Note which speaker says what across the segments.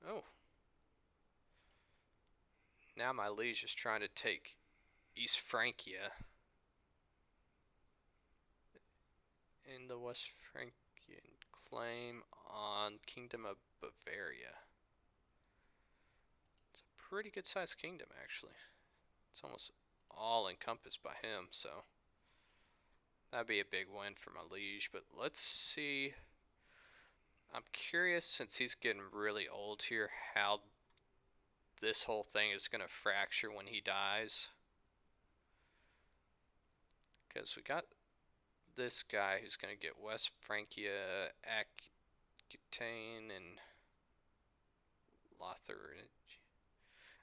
Speaker 1: Oh, now my liege is trying to take East Francia in the West Francian claim on Kingdom of Bavaria. It's a pretty good sized kingdom, actually. It's almost all encompassed by him, so that'd be a big win for my liege. But let's see. I'm curious, since he's getting really old here, how this whole thing is going to fracture when he dies. Because we got this guy who's going to get West Francia, Aquitaine, and Lothar.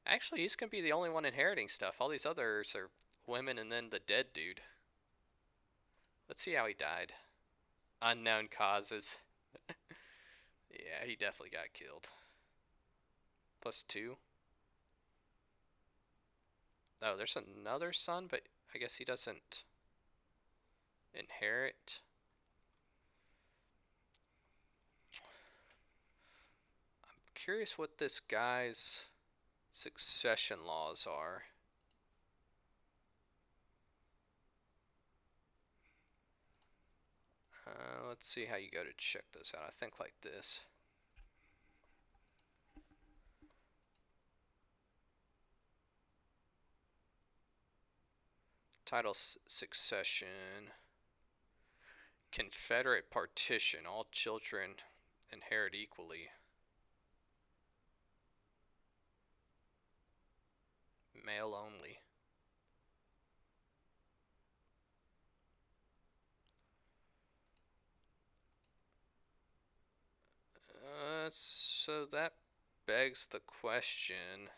Speaker 1: Actually, he's going to be the only one inheriting stuff. All these others are women and then the dead dude. Let's see how he died. Unknown causes. Yeah, he definitely got killed. +2. Oh, there's another son, but I guess he doesn't inherit. I'm curious what this guy's succession laws are. Let's see how you go to check those out. I think like this. Title succession. Confederate partition. All children inherit equally. Male only. So that begs the question.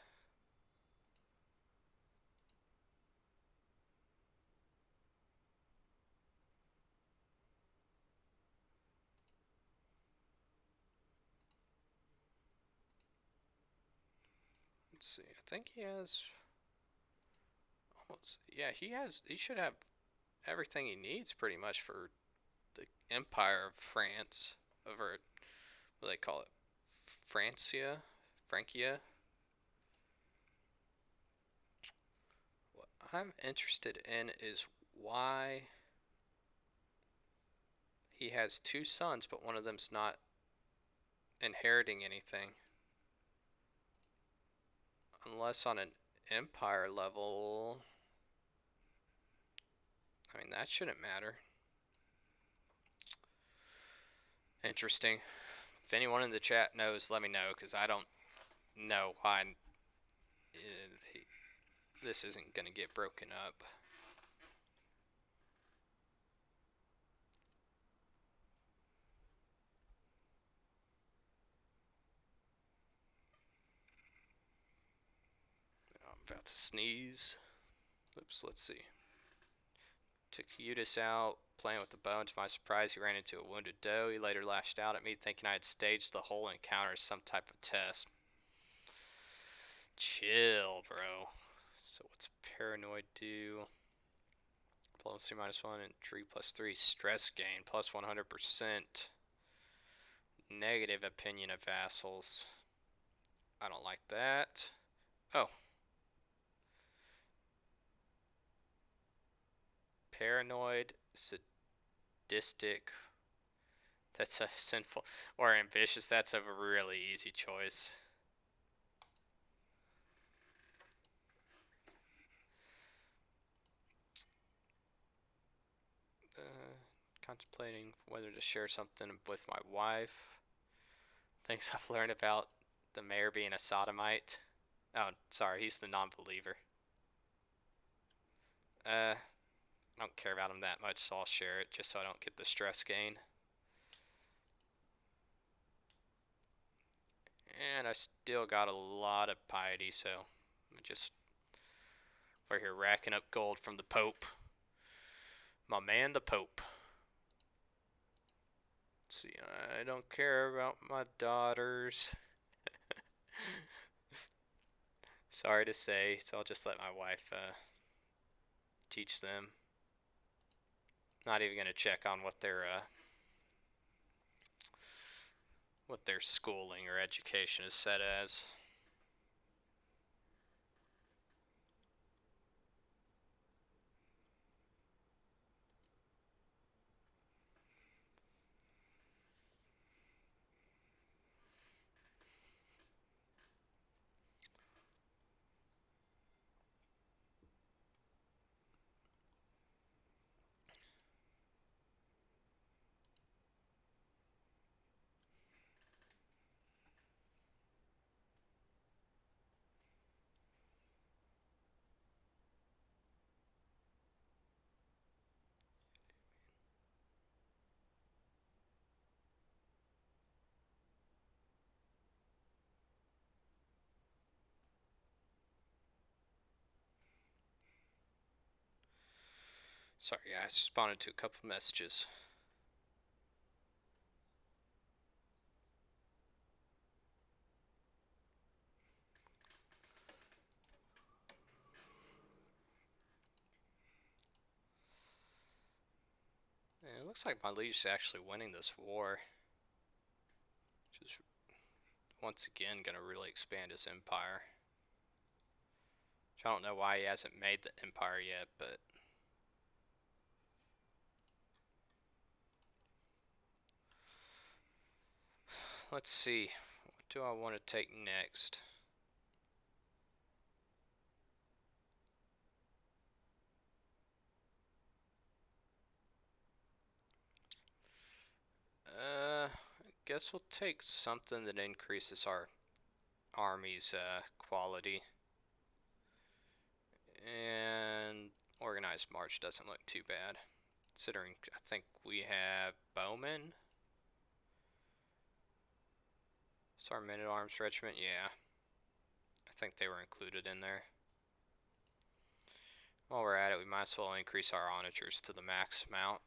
Speaker 1: Let's see. I think he has almost. Yeah, he should have everything he needs pretty much for the Empire of France. Over what do they call it? Francia? Francia? What I'm interested in is why he has two sons, but one of them's not inheriting anything. Unless on an empire level. I mean, that shouldn't matter. Interesting. If anyone in the chat knows, let me know, because I don't know why this isn't going to get broken up. I'm about to sneeze. Oops, let's see. Took Eudes out, playing with the bow, and to my surprise, he ran into a wounded doe. He later lashed out at me, thinking I had staged the whole encounter as some type of test. Chill, bro. So what's paranoid do? Diplomacy -1, intrigue +3, stress gain +100%. Negative opinion of vassals. I don't like that. Oh. Paranoid, sadistic. That's a sinful. Or ambitious. That's a really easy choice. Contemplating whether to share something with my wife. Things I've learned about the mayor being a sodomite. Oh, sorry, he's the non-believer. I don't care about him that much, so I'll share it just so I don't get the stress gain. And I still got a lot of piety, so I'm just over here racking up gold from the Pope. My man, the Pope. Let's see, I don't care about my daughters. Sorry to say, so I'll just let my wife teach them. Not even gonna check on what their what their schooling or education is set as. Sorry guys, responded to a couple messages. And it looks like my liege is actually winning this war. Which is once again going to really expand his empire. Which I don't know why he hasn't made the empire yet, but let's see. What do I want to take next? I guess we'll take something that increases our army's quality. And organized march doesn't look too bad, considering I think we have bowmen. It's our men-at-arms regiment, yeah. I think they were included in there. While we're at it, we might as well increase our onagers to the max amount.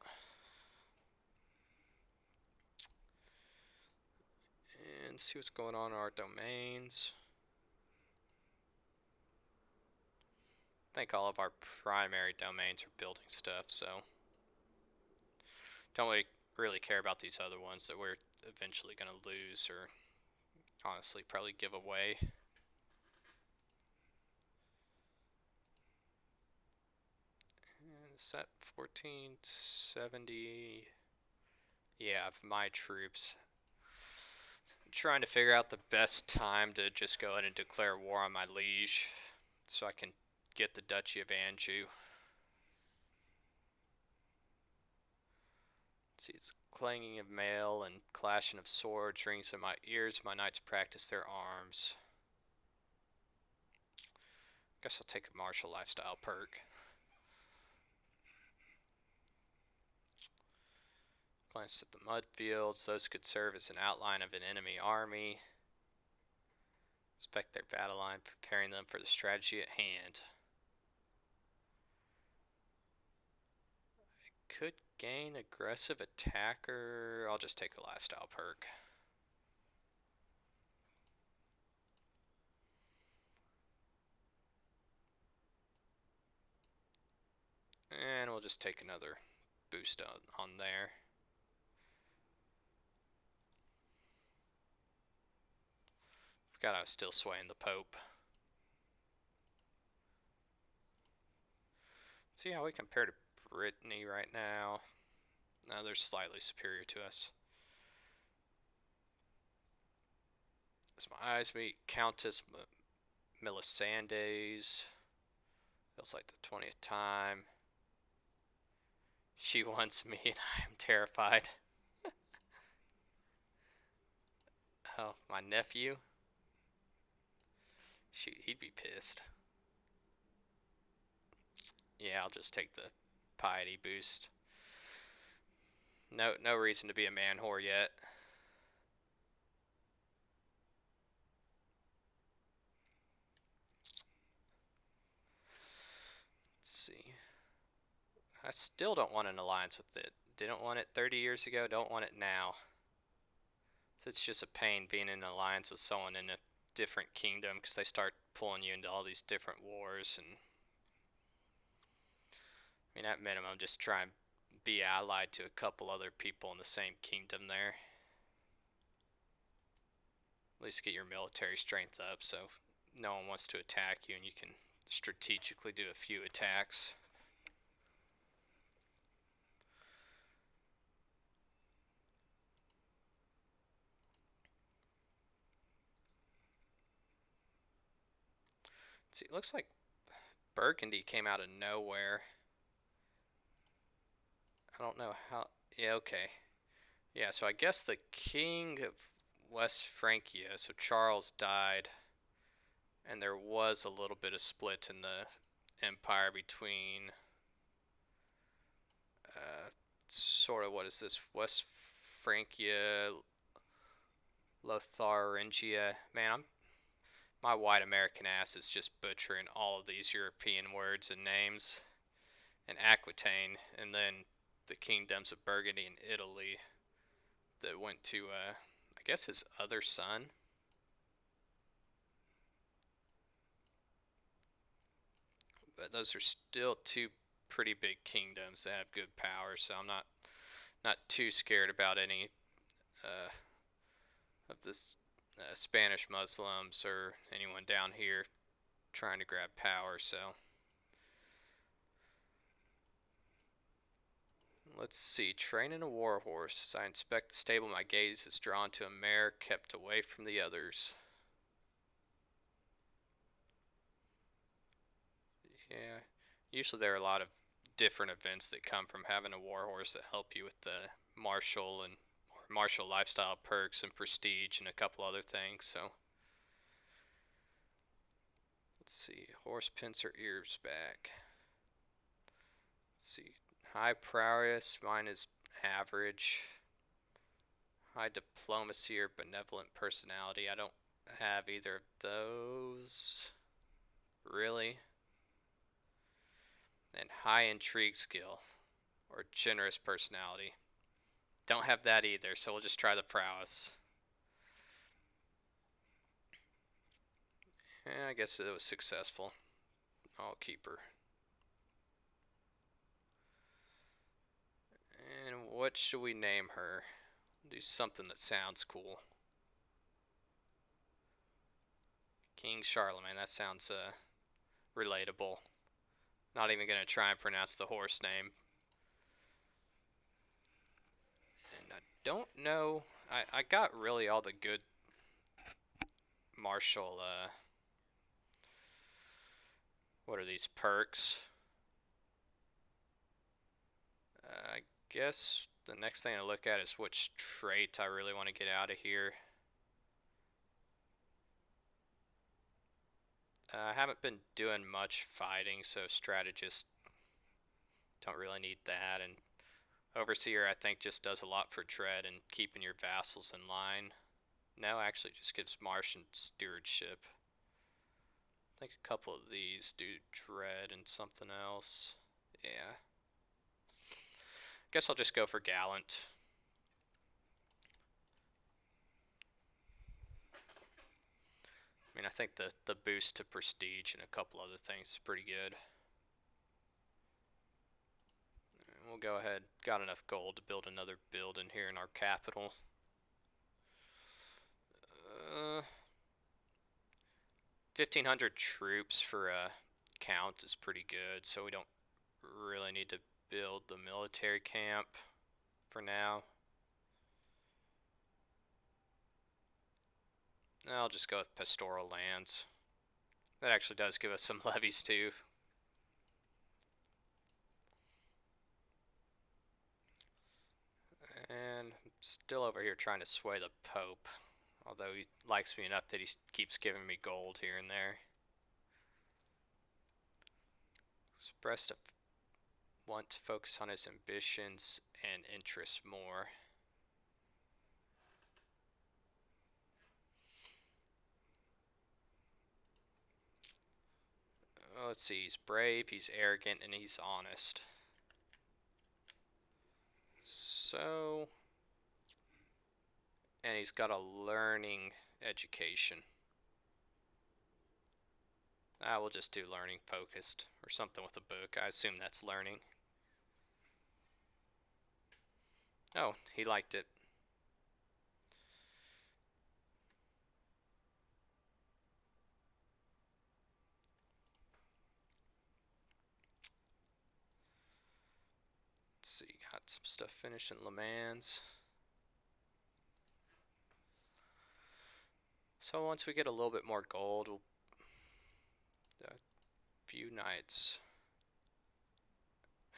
Speaker 1: And see what's going on in our domains. I think all of our primary domains are building stuff, so don't really care about these other ones that we're eventually going to lose or honestly probably give away. And is that 1470? Yeah, of my troops. I'm trying to figure out the best time to just go ahead and declare war on my liege so I can get the Duchy of Anjou. Let's see, it's clanging of mail and clashing of swords rings in my ears. My knights practice their arms. Guess I'll take a martial lifestyle perk. Glance at the mud fields. Those could serve as an outline of an enemy army. Inspect their battle line, preparing them for the strategy at hand. I could gain aggressive attacker. I'll just take the lifestyle perk. And we'll just take another boost on there. Forgot I was still swaying the Pope. Let's see how we compare to Brittany right now. No, they're slightly superior to us. As my eyes meet, Countess Melisandres. Feels like the 20th time. She wants me and I am terrified. Oh, my nephew? Shoot, he'd be pissed. Yeah, I'll just take the piety boost. No reason to be a man whore yet. Let's see. I still don't want an alliance with it. Didn't want it 30 years ago, don't want it now. So it's just a pain being in an alliance with someone in a different kingdom because they start pulling you into all these different wars. And I mean, at minimum, just try and be allied to a couple other people in the same kingdom there. least get your military strength up so no one wants to attack you and you can strategically do a few attacks. See, it looks like Burgundy came out of nowhere. I don't know how. Yeah, okay. Yeah, so I guess the king of West Francia, so Charles died, and there was a little bit of split in the empire between sort of, what is this, West Francia, Lotharingia. Man, my white American ass is just butchering all of these European words and names. And Aquitaine, and then the kingdoms of Burgundy and Italy that went to, I guess, his other son. But those are still two pretty big kingdoms that have good power, so I'm not too scared about any uh, of this Spanish Muslims or anyone down here trying to grab power. So let's see. Training a war horse. As I inspect the stable, my gaze is drawn to a mare kept away from the others. Yeah, usually there are a lot of different events that come from having a war horse that help you with the martial and or martial lifestyle perks and prestige and a couple other things. So let's see, horse pincer ears back. Let's see, high prowess, mine is average. High diplomacy or benevolent personality, I don't have either of those, really. And high intrigue skill or generous personality. Don't have that either, so we'll just try the prowess. Yeah, I guess it was successful. I'll keep her. And what should we name her? Do something that sounds cool. King Charlemagne, that sounds relatable. Not even going to try and pronounce the horse name. And I don't know, I got really all the good martial, what are these perks? I guess the next thing to look at is which trait I really want to get out of here. I haven't been doing much fighting, so strategist don't really need that. And overseer, I think, just does a lot for dread and keeping your vassals in line. No, actually just gives march and stewardship. I think a couple of these do dread and something else. Yeah. Guess I'll just go for gallant. I mean, I think the boost to prestige and a couple other things is pretty good. We'll go ahead. Got enough gold to build another building here in our capital. 1,500 troops for a count is pretty good, so we don't really need to build the military camp for now. I'll just go with pastoral lands. That actually does give us some levies too. And I'm still over here trying to sway the Pope, although he likes me enough that he keeps giving me gold here and there. Expressed a want to focus on his ambitions and interests more. Let's see, he's brave, he's arrogant, and he's honest. So, and he's got a learning education. I will just do learning focused or something with a book. I assume that's learning. Oh, he liked it. see, got some stuff finished in Le Mans. So once we get a little bit more gold, we'll a few knights.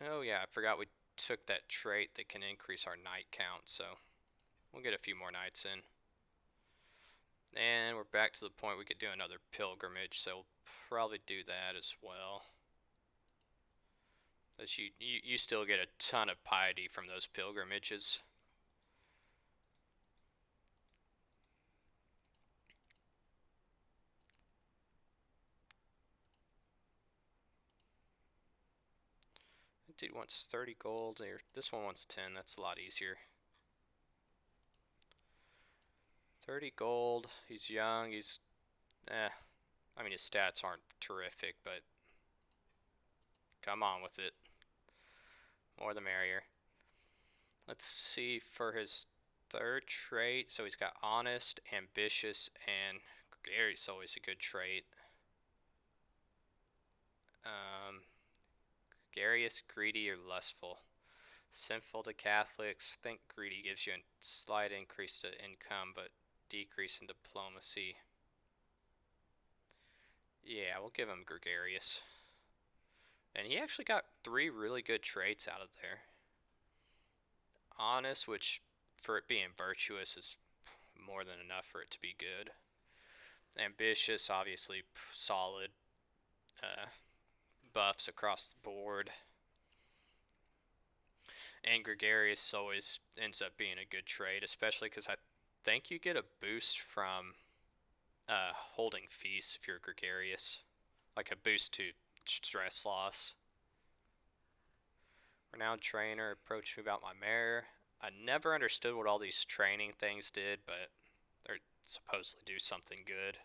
Speaker 1: Oh yeah, I forgot we took that trait that can increase our knight count, so we'll get a few more knights in. And we're back to the point we could do another pilgrimage, so we'll probably do that as well. As you still get a ton of piety from those pilgrimages. That dude wants 30 gold, or this one wants 10, that's a lot easier. 30 gold, he's young, he's, I mean his stats aren't terrific, but come on with it. More the merrier. Let's see for his third trait, so he's got honest, ambitious, and gregarious, always a good trait. Gregarious, greedy, or lustful. Sinful to Catholics. Think greedy gives you a slight increase to income, but decrease in diplomacy. Yeah, we'll give him gregarious. And he actually got 3 really good traits out of there. Honest, which for it being virtuous is more than enough for it to be good. Ambitious, obviously solid. Buffs across the board. And gregarious always ends up being a good trait, especially because I think you get a boost from holding feasts if you're gregarious, like a boost to stress loss. Renowned trainer approached me about my mare. I never understood what all these training things did, but they're supposedly do something good.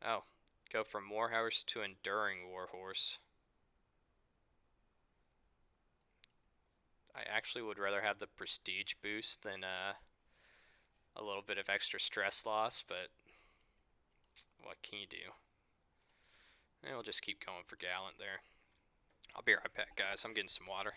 Speaker 1: Oh, go from warhorse to enduring warhorse. I actually would rather have the prestige boost than a little bit of extra stress loss, but what can you do? And we'll just keep going for gallant there. I'll be right back, guys. I'm getting some water.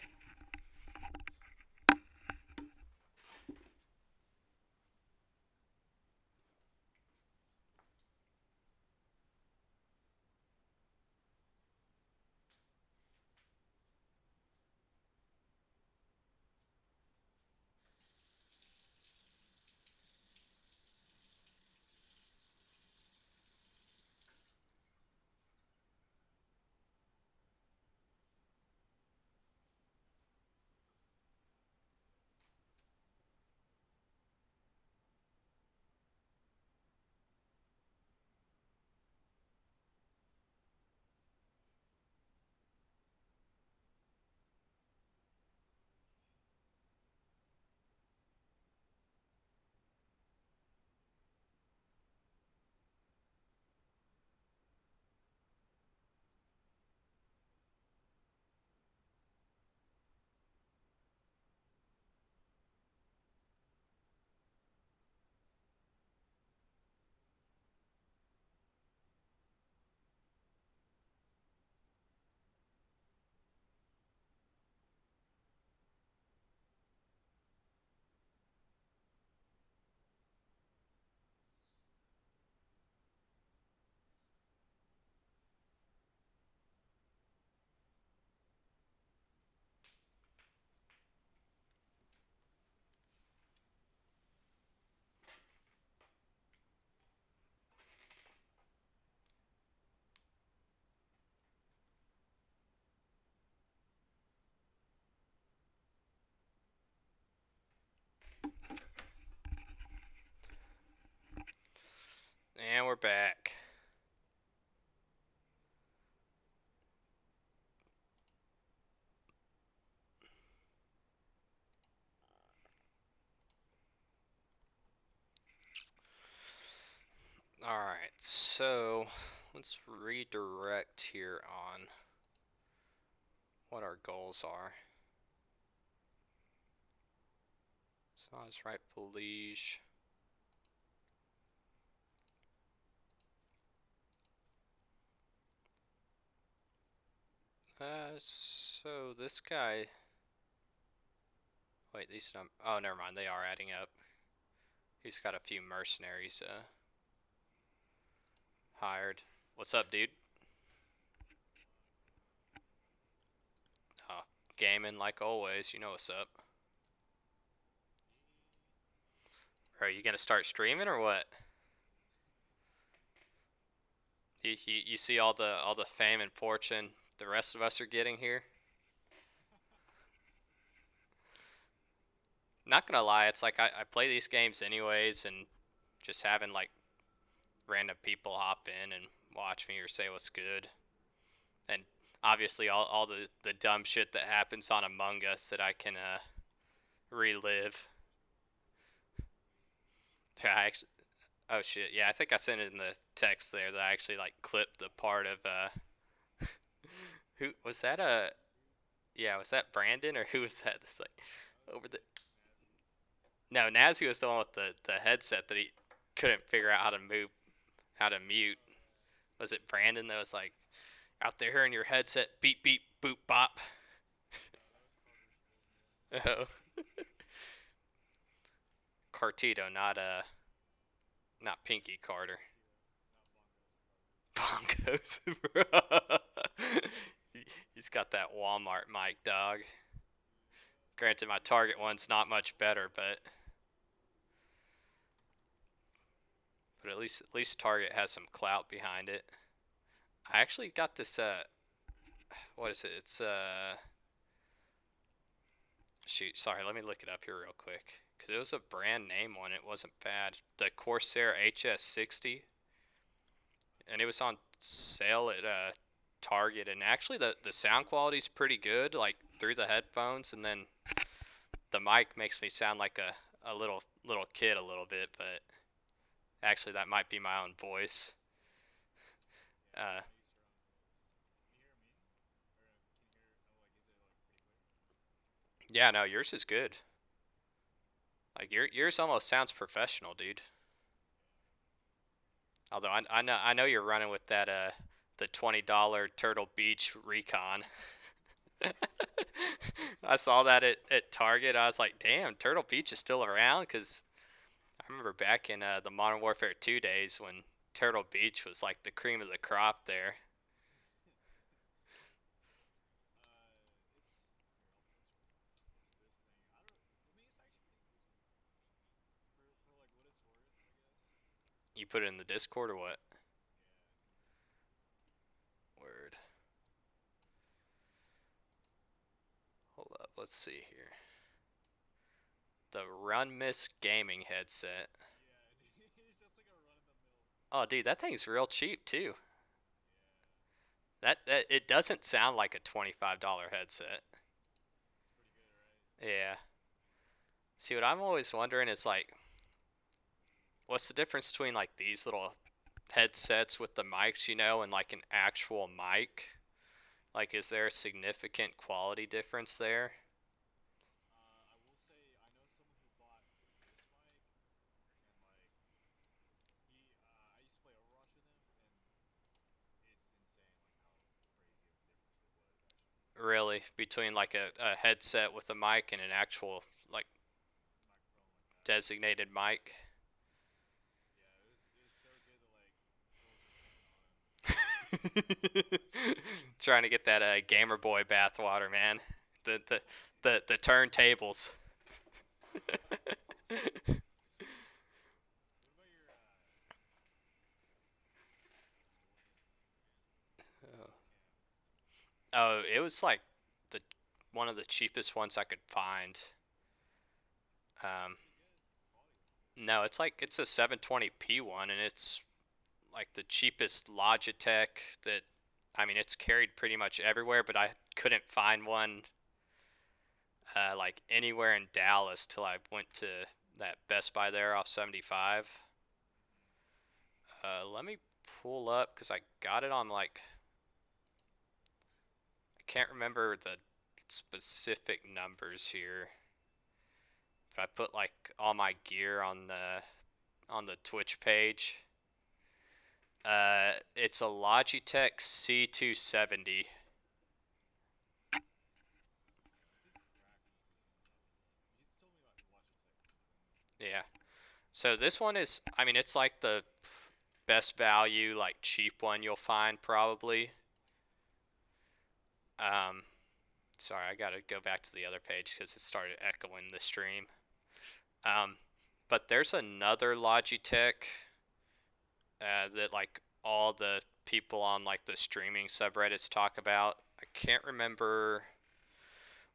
Speaker 1: And we're back. Alright, so let's redirect here on what our goals are. It's not his rightful liege. So this guy. Wait, these num. Oh, never mind. They are adding up. He's got a few mercenaries hired. What's up, dude? Oh, gaming like always. You know what's up. Are you gonna start streaming or what? You see all the fame and fortune the rest of us are getting here. Not gonna lie, it's like I play these games anyways, and just having like random people hop in and watch me or say what's good, and obviously all the dumb shit that happens on Among Us that I can relive. Yeah, I actually, oh shit, yeah, I think I sent it in the text there that I actually like clipped the part of who was that yeah, was that Brandon or who was that? This like over the no, Nazi was the one with the headset that he couldn't figure out how to mute. Was it Brandon that was like out there hearing your headset beep beep boop bop? Oh, Cartito, not Pinky Carter. Bongos, bro. He's got that Walmart mic, dog. Granted, my Target one's not much better, but at least Target has some clout behind it. I actually got this what is it? It's shoot, sorry, let me look it up here real quick because it was a brand name one. It wasn't bad. The Corsair HS60, and it was on sale at Target. And actually, the sound quality is pretty good, like through the headphones, and then the mic makes me sound like a little kid a little bit, but actually that might be my own voice. Uh, yeah, no, yours is good. Like yours almost sounds professional, dude. Although I know you're running with that the $20 Turtle Beach Recon. I saw that at Target. I was like, damn, Turtle Beach is still around because I remember back in the Modern Warfare 2 days when Turtle Beach was like the cream of the crop there. You put it in the Discord or what? Word. Hold up, let's see here. The Run Miss gaming headset. Oh, dude, that thing's real cheap too. That it doesn't sound like a $25 headset. Yeah. See, what I'm always wondering is like, what's the difference between like these little headsets with the mics, and like an actual mic? Like, is there a significant quality difference there? Really, between like a headset with a mic and an actual like designated mic? Trying to get that Gamer Boy bathwater, man. The turntables. Oh, it was like the one of the cheapest ones I could find. Um, no, it's a 720p one, and it's like the cheapest Logitech that. I mean, it's carried pretty much everywhere, but I couldn't find one like anywhere in Dallas till I went to that Best Buy there off 75. Let me pull up because I got it on like I can't remember the specific numbers here, but I put like all my gear on the Twitch page. It's a Logitech C270. Yeah. So this one is, I mean, it's like the best value, like cheap one you'll find probably. Um, Sorry, I gotta go back to the other page because it started echoing the stream. Um, but there's another Logitech that like all the people on like the streaming subreddits talk about. I can't remember.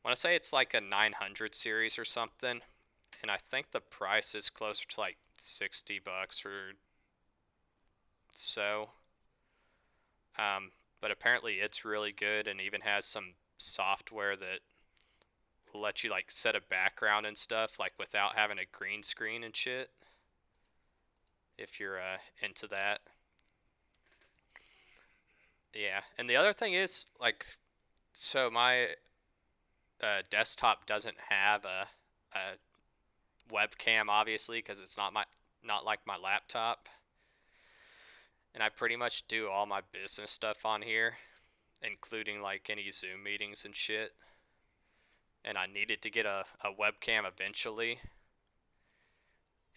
Speaker 1: I want to say it's like a 900 series or something, and I think the price is closer to like $60 or so. Um, but apparently it's really good and even has some software that will let you like set a background and stuff like without having a green screen and shit. If you're into that, yeah. And the other thing is like, so my desktop doesn't have a webcam obviously because it's not like my laptop, and I pretty much do all my business stuff on here, including like any Zoom meetings and shit. And I needed to get a webcam eventually,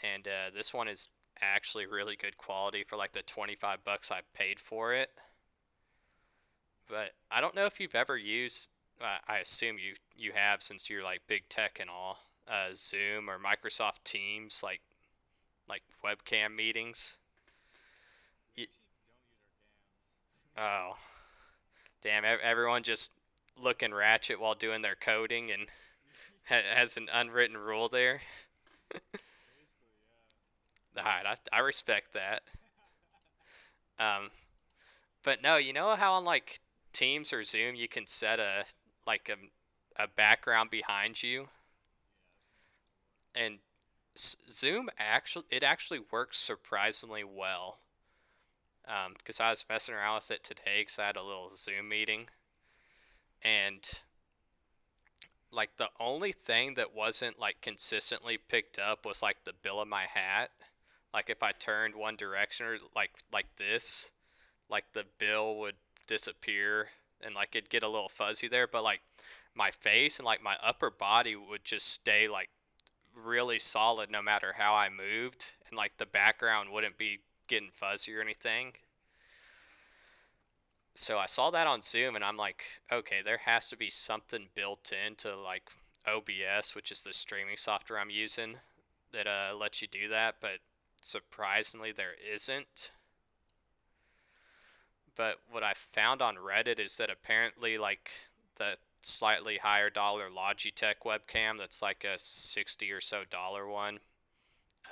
Speaker 1: and this one is actually really good quality for like the 25 bucks I paid for it. But I don't know if you've ever used. I assume you have since you're like big tech and all. Zoom or Microsoft Teams, like webcam meetings. Y- oh, damn! Everyone just looking ratchet while doing their coding and has an unwritten rule there. All right, I respect that. Um, but no, you know how on like Teams or Zoom you can set like a background behind you, and Zoom actually works surprisingly well. Because I was messing around with it today because I had a little Zoom meeting, and like the only thing that wasn't like consistently picked up was like the bill of my hat. Like if I turned one direction or like this, like the bill would disappear and like it'd get a little fuzzy there, but like my face and like my upper body would just stay like really solid no matter how I moved, and like the background wouldn't be getting fuzzy or anything. So I saw that on Zoom and I'm like, okay, there has to be something built into like OBS, which is the streaming software I'm using, that lets you do that, but surprisingly there isn't. But what I found on Reddit is that apparently like the slightly higher dollar Logitech webcam that's like a 60 or so dollar one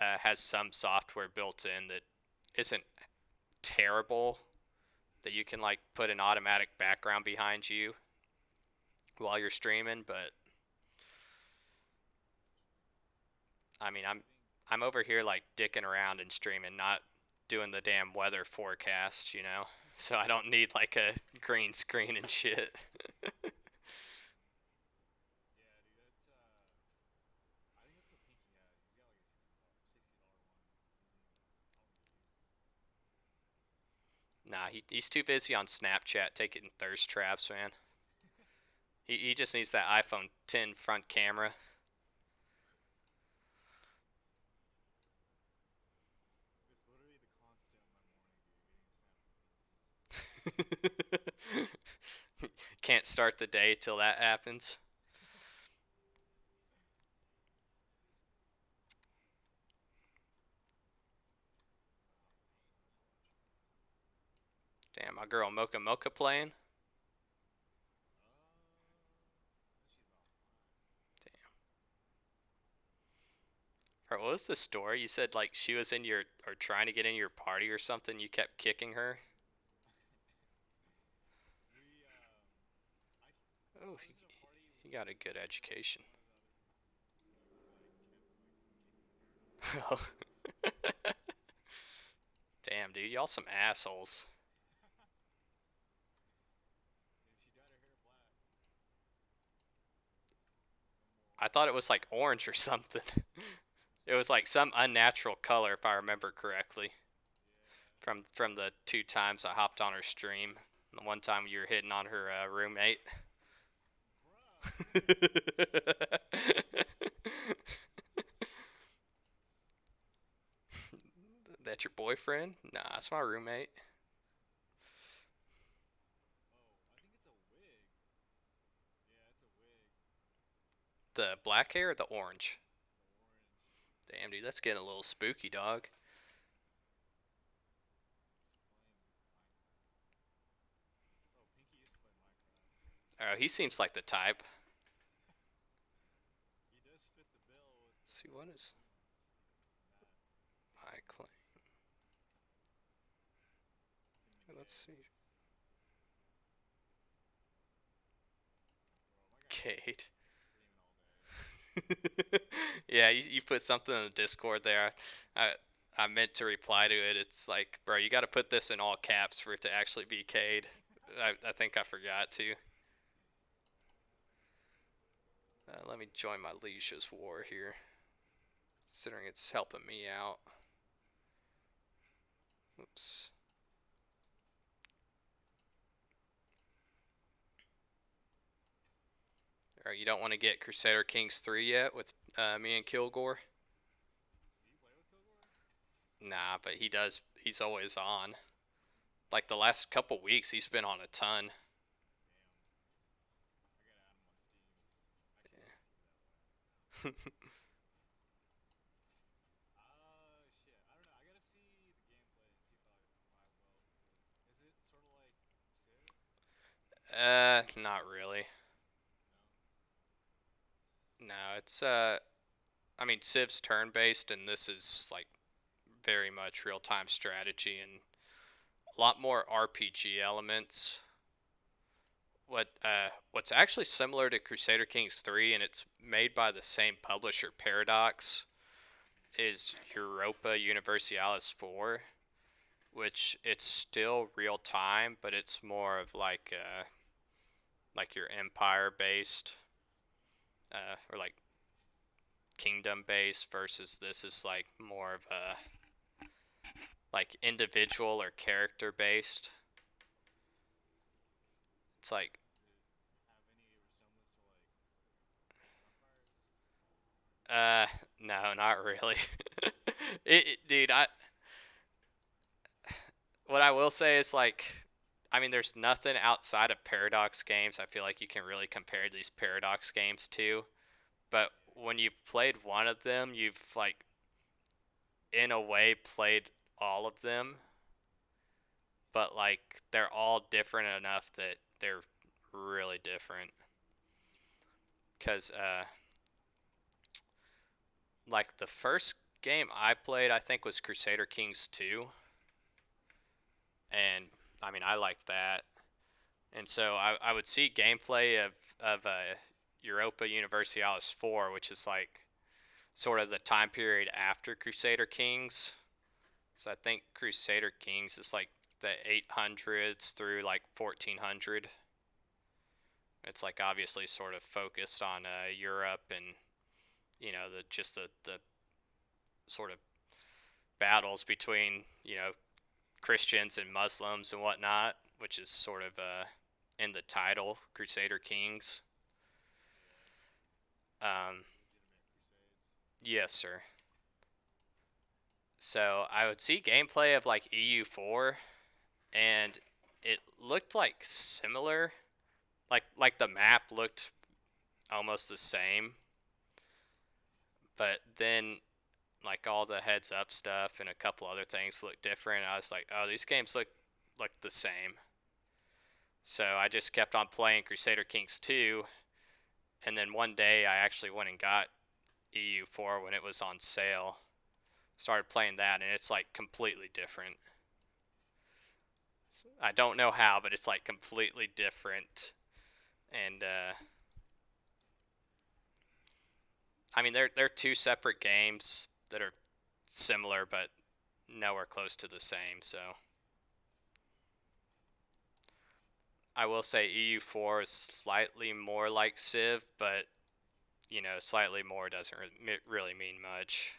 Speaker 1: has some software built in that isn't terrible, that you can like put an automatic background behind you while you're streaming. But I mean, I'm over here like dicking around and streaming, not doing the damn weather forecast, you know. So I don't need like a green screen and shit. Nah, he's too busy on Snapchat taking thirst traps, man. He just needs that iPhone 10 front camera. Can't start the day till that happens. Damn, my girl Mocha Mocha playing. Or what was the story? You said like she was in your or trying to get in your party or something. You kept kicking her. Oh, he got a good education. Oh, damn, dude, y'all some assholes. I thought it was like orange or something. It was like some unnatural color, if I remember correctly, from the two times I hopped on her stream. The one time you were hitting on her roommate. It's your boyfriend? Nah, it's my roommate. The black hair or the orange? Damn, dude, that's getting a little spooky, dog. Oh, he seems like the type. Let's see, what is my claim? Let's see. Kate. Yeah, you put something in the Discord there. I I meant to reply to it. It's like, bro, you got to put this in all caps for it to actually be Cade. I think I forgot to. Let me join my Leisha's war here, considering it's helping me out. Oops. Or you don't want to get Crusader Kings 3 yet with me and Kilgore? Nah, but he does. He's always on. Like the last couple weeks, he's been on a ton. Yeah. Not really. No, it's I mean, Civ's turn based, and this is like very much real time strategy and a lot more RPG elements. What's actually similar to Crusader Kings 3, and it's made by the same publisher, Paradox, is Europa Universalis 4, which it's still real time, but it's more of like your empire based, or like kingdom based, versus this is like more of a like individual or character based. It's like uh no, not really. Dude, I what I will say is like, I mean, there's nothing outside of Paradox games I feel like you can really compare these Paradox games to. But when you've played one of them, you've like in a way played all of them, but like they're all different enough that they're really different. Cause like the first game I played, I think was Crusader Kings 2, and I mean I like that. And so I would see gameplay of Europa Universalis 4, which is like sort of the time period after Crusader Kings. So I think Crusader Kings is like the 800s through like 1400. It's like obviously sort of focused on Europe and the just the sort of battles between Christians and Muslims and whatnot, which is sort of in the title Crusader Kings. Um, yes, sir. So I would see gameplay of like EU4, and it looked like similar. Like the map looked almost the same, but then like all the heads up stuff and a couple other things looked different. I was like, oh, these games look the same. So I just kept on playing Crusader Kings 2, and then one day I actually went and got EU4 when it was on sale. Started playing that, and it's like completely different. I don't know how, but it's like completely different. And I mean, they're two separate games that are similar, but nowhere close to the same. So I will say EU4 is slightly more like Civ, but slightly more doesn't really mean much.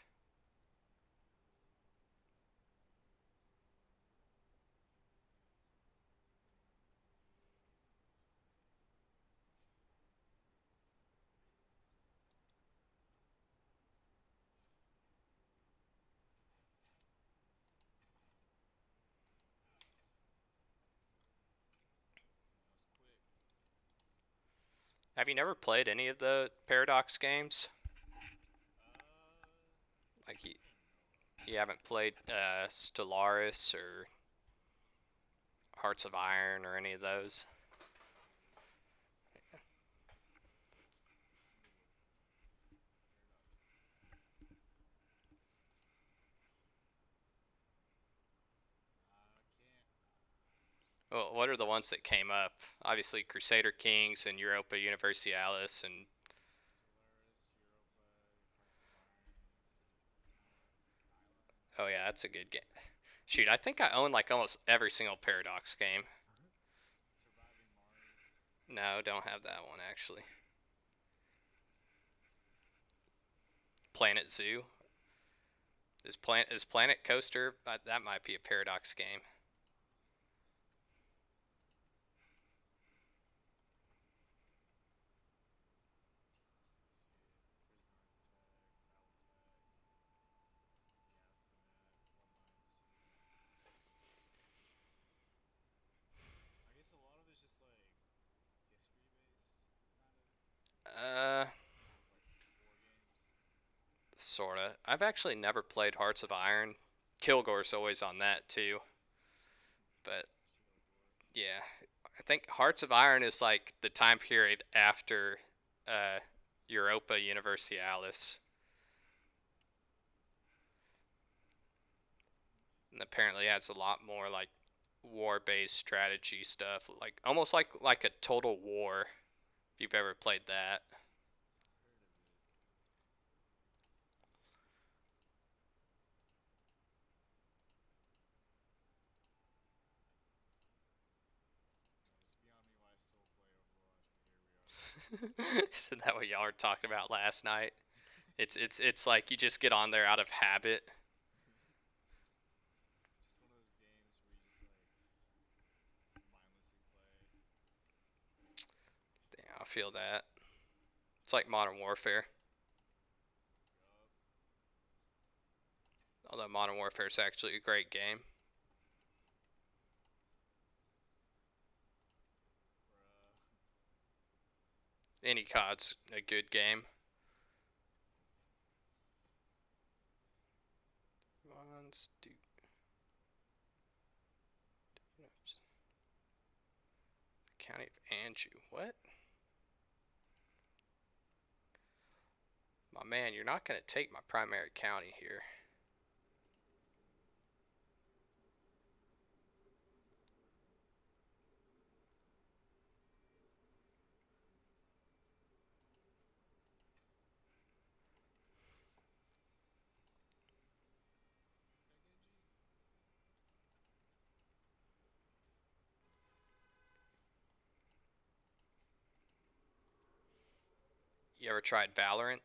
Speaker 1: Have you never played any of the Paradox games? Like you haven't played Stellaris or Hearts of Iron or any of those? Well, what are the ones that came up? Obviously, Crusader Kings and Europa Universalis, and oh yeah, that's a good game. Shoot, I think I own like almost every single Paradox game. No, don't have that one actually. Planet Zoo is Planet Coaster. That might be a Paradox game. Uh, sorta. I've actually never played Hearts of Iron. Kilgore's always on that too, but yeah, I think Hearts of Iron is like the time period after uh, Europa Universalis, and apparently has a lot more like war-based strategy stuff, like almost like a Total War. If you've ever played that, isn't that what y'all were talking about last night? It's like you just get on there out of habit. Damn, I feel that. It's like Modern Warfare. Although Modern Warfare is actually a great game. Any COD's a good game. County of Anjou. What? My man, you're not going to take my primary county here. You ever tried Valorant?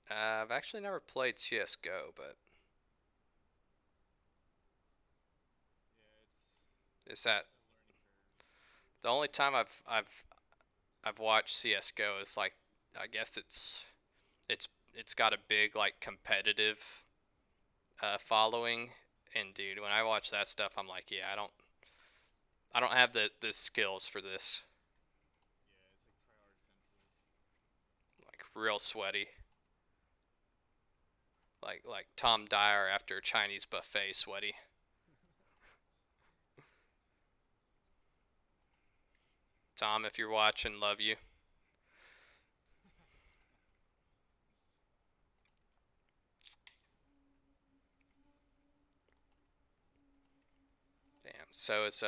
Speaker 1: I've actually never played CS:GO, but is that the only time I've watched CS:GO is like I guess it's got a big like competitive following, and dude, when I watch that stuff, I'm like, yeah, I don't have the skills for this. Like real sweaty, like Tom Dyer after a Chinese buffet sweaty. Tom, if you're watching, love you. Damn. So is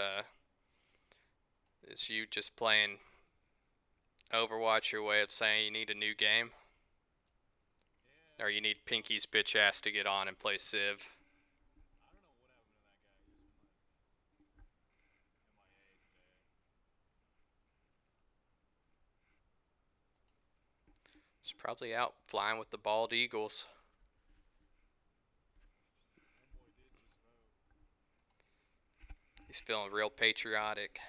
Speaker 1: you just playing Overwatch your way of saying you need a new game, or you need Pinky's bitch ass to get on and play Civ? He's probably out flying with the bald eagles. He's feeling real patriotic.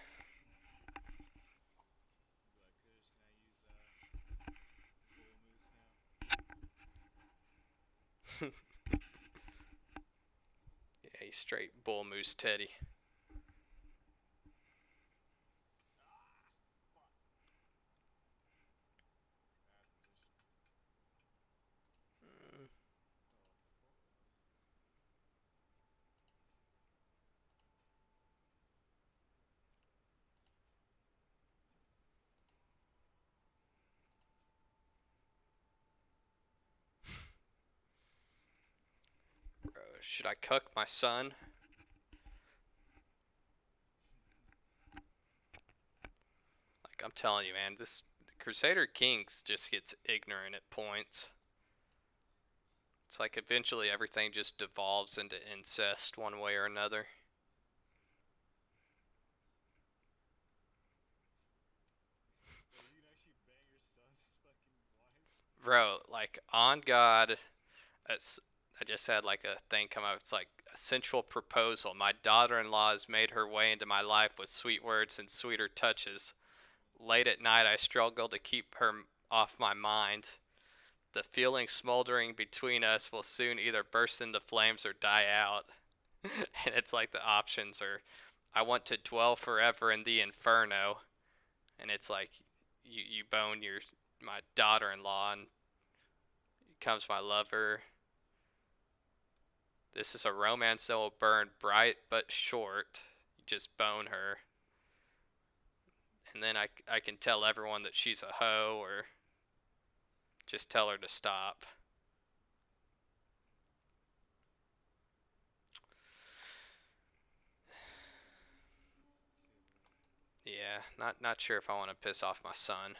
Speaker 1: Yeah, he's straight bull moose Teddy. Mm, bro, should I cuck my son? Like I'm telling you, man, this Crusader Kings just gets ignorant at points. It's like eventually everything just devolves into incest one way or another. Bro, like on God, it's, I just had like a thing come up. It's like a sensual proposal. My daughter-in-law has made her way into my life with sweet words and sweeter touches. Late at night, I struggle to keep her off my mind. The feeling smoldering between us will soon either burst into flames or die out. And it's like the options are, I want to dwell forever in the inferno, and it's like you bone your my daughter-in-law and becomes my lover. This is a romance that will burn bright but short. You just bone her, and then I can tell everyone that she's a hoe or just tell her to stop. Yeah, not sure if I want to piss off my son.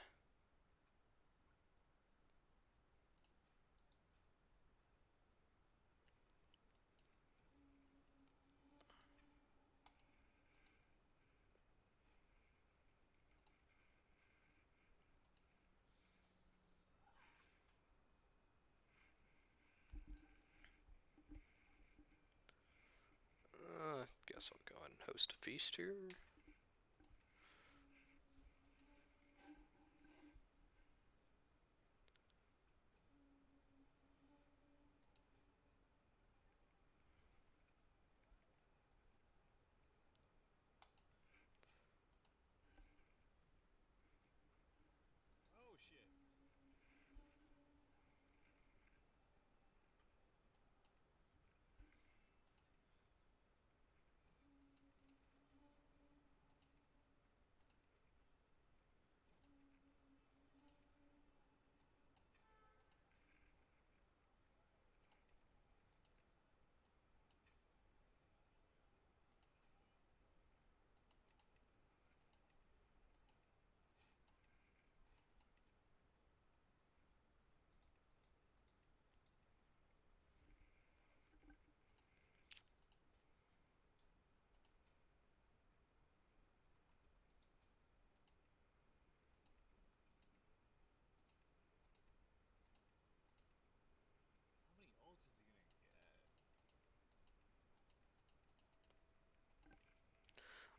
Speaker 1: Guess I'll go ahead and host a feast here.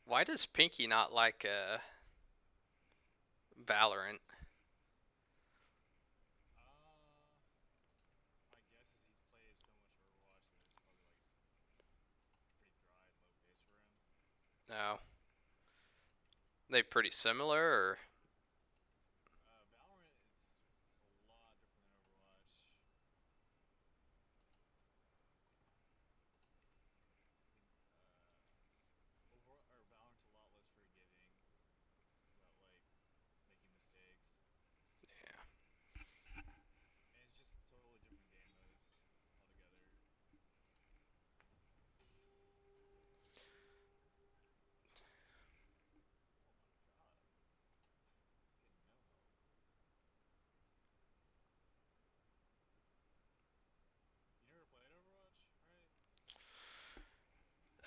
Speaker 1: Why does Pinky not like Valorant? No, they pretty similar or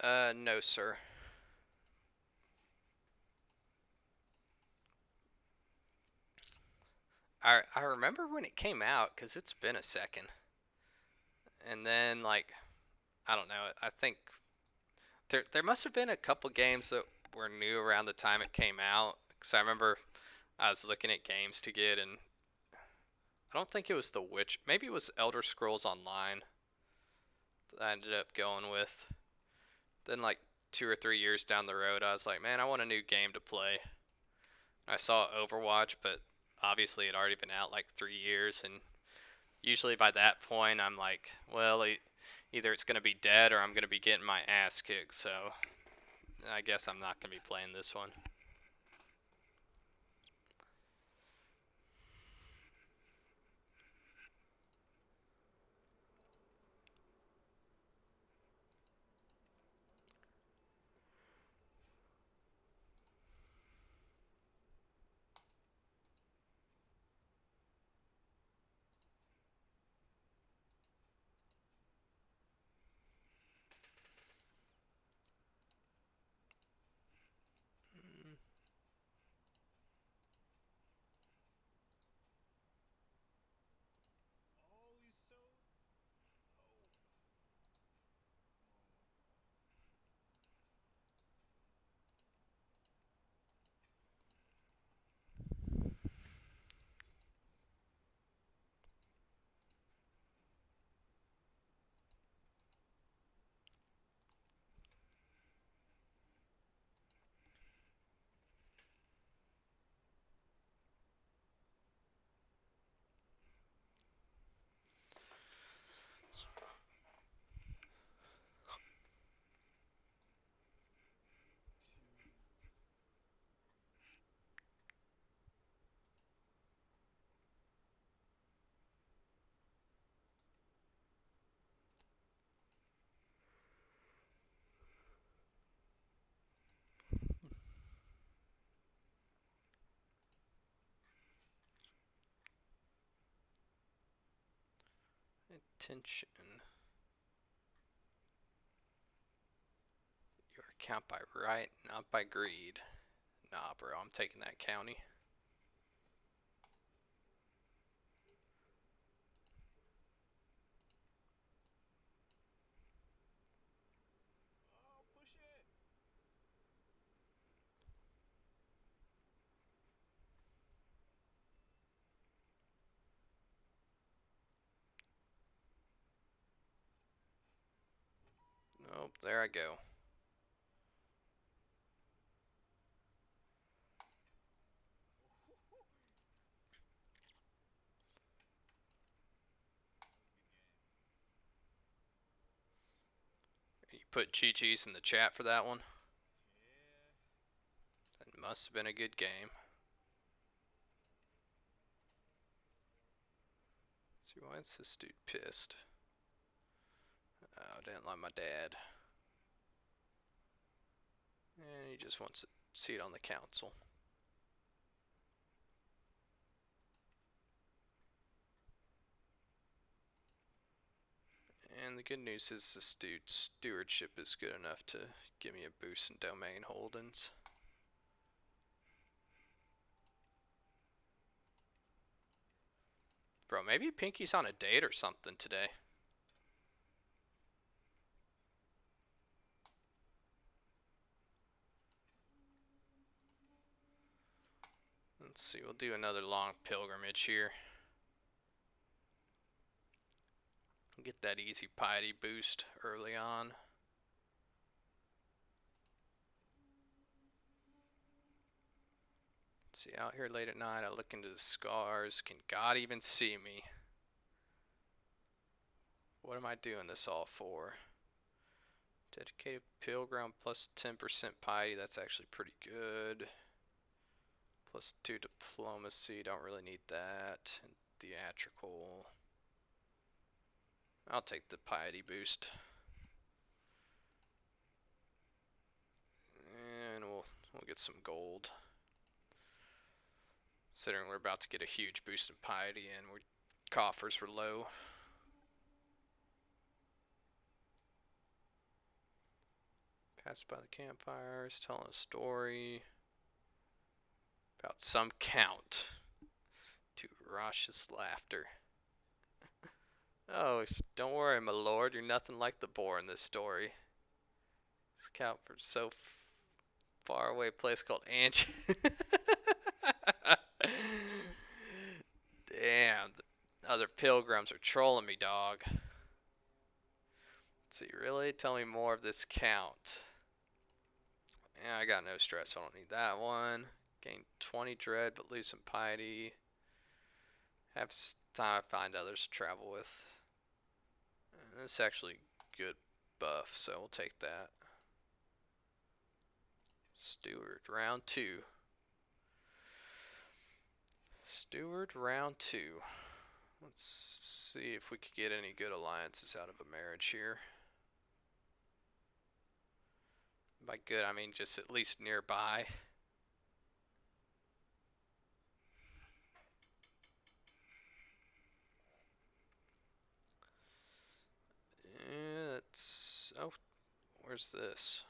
Speaker 1: yeah. No, sir. I remember when it came out because it's been a second, and then like I don't know. I think there must have been a couple games that were new around the time it came out. Because I remember I was looking at games to get, and I don't think it was The Witch. Maybe it was Elder Scrolls Online. I ended up going with. Then like 2 or 3 years down the road, I was like, man, I want a new game to play. I saw Overwatch, but obviously it had already been out like 3 years, and usually by that point I'm like, well, either it's gonna be dead or I'm gonna be getting my ass kicked. So I guess I'm not gonna be playing this one. Mm, Attention. Your account by right, not by greed. Nah, bro, I'm taking that county. Nope, there I go. You put GG's in the chat for that one? That must have been a good game. Let's see, why is this dude pissed? Oh, didn't like my dad. And he just wants a seat on the council. And the good news is this dude's stewardship is good enough to give me a boost in domain holdings. Bro, maybe Pinky's on a date or something today. Let's see, we'll do another long pilgrimage here. Get that easy piety boost early on. Let's see, out here late at night, I look into the scars. Can God even see me? What am I doing this all for? Dedicated pilgrim plus 10% piety, that's actually pretty good. Plus 2 diplomacy, don't really need that. And theatrical. I'll take the piety boost. And we'll get some gold. Considering we're about to get a huge boost in piety and our coffers were low. Passed by the campfires, telling a story about some count to raucous laughter. Oh, don't worry, my lord, you're nothing like the boar in this story. This count for so far away place called Anch. Damn, the other pilgrims are trolling me, dog. Let's see, really? Tell me more of this count. Yeah, I got no stress. I don't need that one. Gain 20 dread, but lose some piety. Have time to find others to travel with. And this is actually good buff, so we'll take that. Steward, round 2. Steward, round 2. Let's see if we could get any good alliances out of a marriage here. By good, I mean just at least nearby. It's, oh, where's this?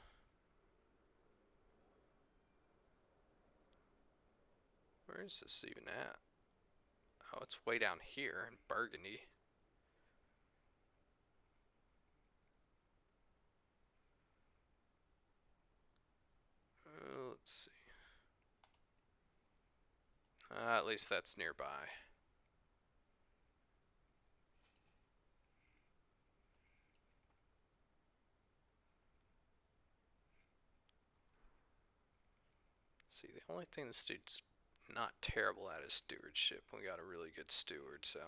Speaker 1: Where is this even at? Oh, it's way down here in Burgundy. Let's see. At least that's nearby. See, the only thing this dude's not terrible at is stewardship. We got a really good steward, so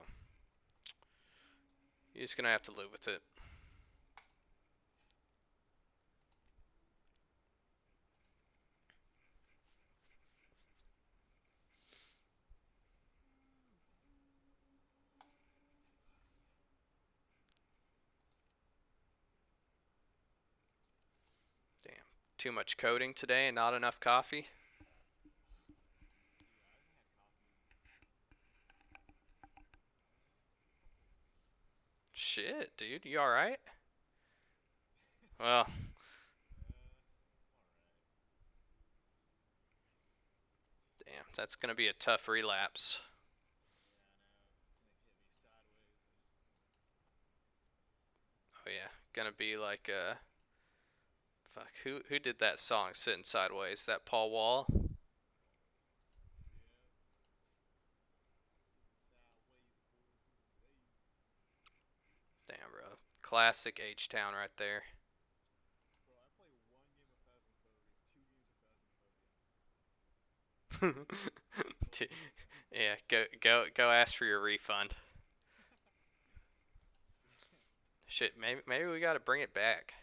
Speaker 1: he's gonna have to live with it. Damn, too much coding today and not enough coffee. Shit, dude, you alright? Well, damn, that's gonna be a tough relapse. Oh yeah, gonna be like fuck, who did that song Sitting Sideways? That Paul Wall? Damn, bro. Classic H-Town right there. Yeah, go ask for your refund. Shit, maybe we gotta bring it back.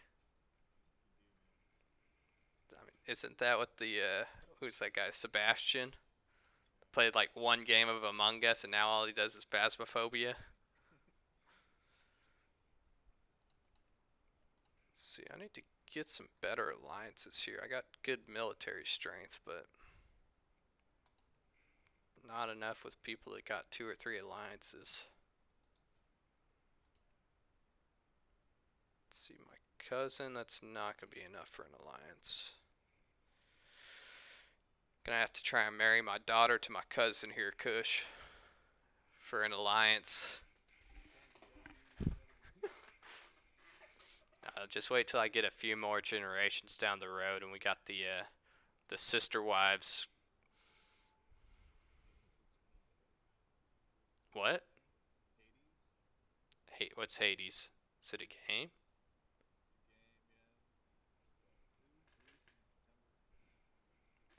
Speaker 1: I mean, isn't that what the who's that guy, Sebastian? Played like one game of Among Us and now all he does is Phasmophobia. Let's see, I need to get some better alliances here. I got good military strength, but not enough with people that got 2 or 3 alliances. Let's see, my cousin, that's not gonna be enough for an alliance. Gonna have to try and marry my daughter to my cousin here, Kush, for an alliance. Just wait till I get a few more generations down the road and we got the sister wives. What? Hey, what's Hades? Is it a game?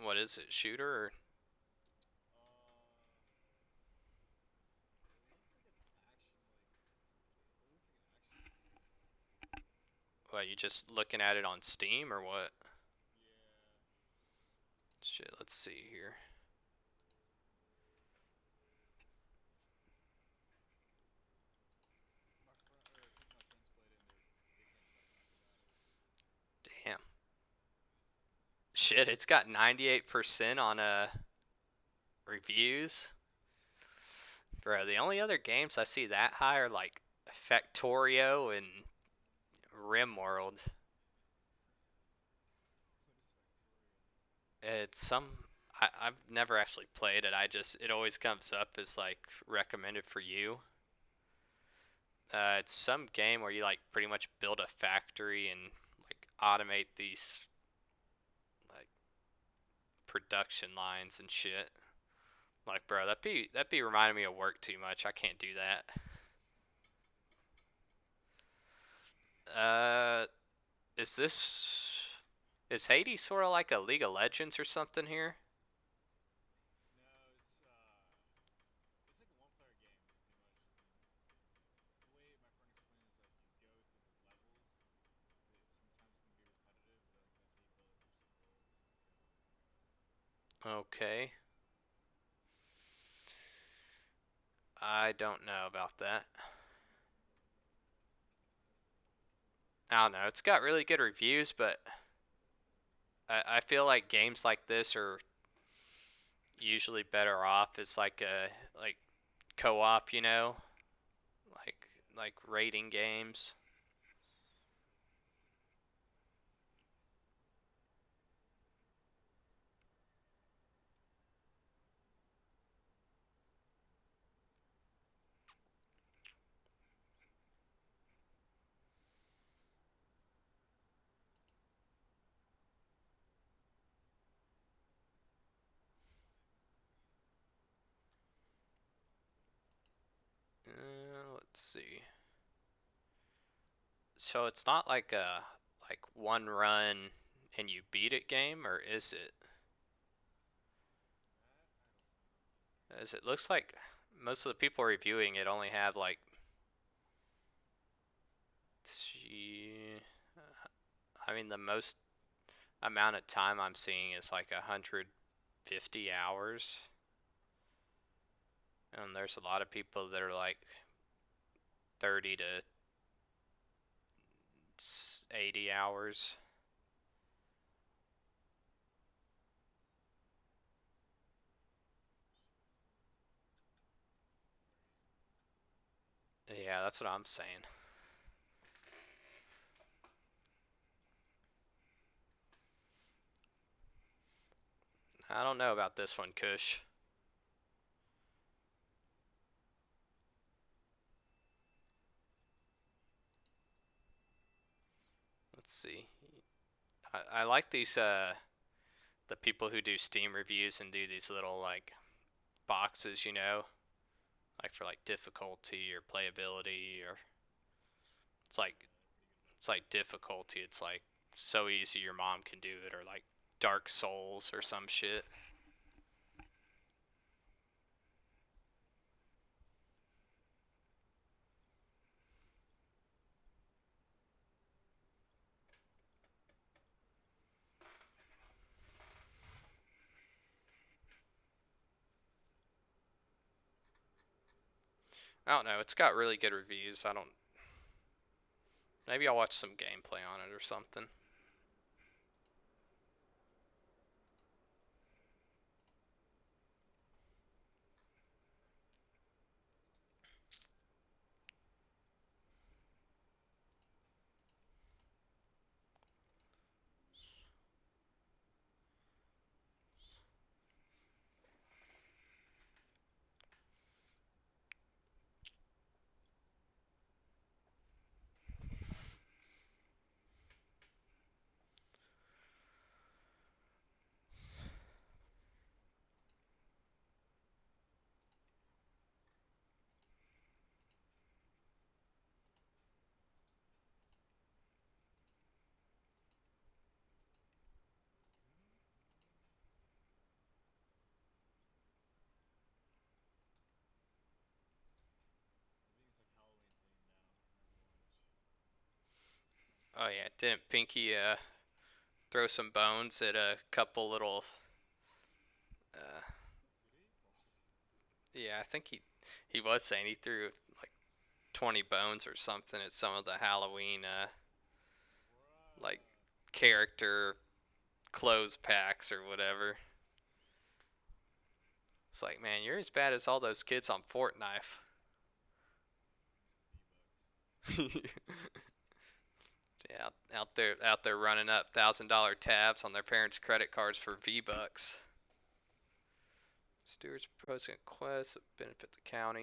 Speaker 1: What is it? Shooter or what? You just looking at it on Steam or what? Shit, let's see here. Damn. Shit, it's got 98% on reviews. Bro, the only other games I see that high are like Factorio and RimWorld. It's some I've never actually played it. It always comes up as like recommended for you. It's some game where you like pretty much build a factory and like automate these like production lines and shit. Like, bro, that be reminding me of work too much. I can't do that. Uh, is this is Hades sort of like a League of Legends or something here? Okay, I don't know about that. I don't know. It's got really good reviews, but I feel like games like this are usually better off as like a like co-op, like like raiding games. Let's see. So it's not like a like one run and you beat it game, or is it? As it looks like most of the people reviewing it only have like, gee, I mean the most amount of time I'm seeing is like 150 hours, and there's a lot of people that are like 30 to 80 hours. Yeah, that's what I'm saying. I don't know about this one, Kush. Let's see. I like these the people who do Steam reviews and do these little like boxes, like for like difficulty or playability, or it's like it's like difficulty. It's like so easy your mom can do it, or like Dark Souls or some shit. I don't know. It's got really good reviews. I don't. Maybe I'll watch some gameplay on it or something. Oh yeah, didn't Pinky throw some bones at a couple little? Uh, yeah, I think he was saying he threw like 20 bones or something at some of the Halloween like character clothes packs or whatever. It's like, man, you're as bad as all those kids on Fortnite. Yeah, out there running up $1,000 tabs on their parents' credit cards for V-Bucks. Stewards proposing a quest that benefit the county.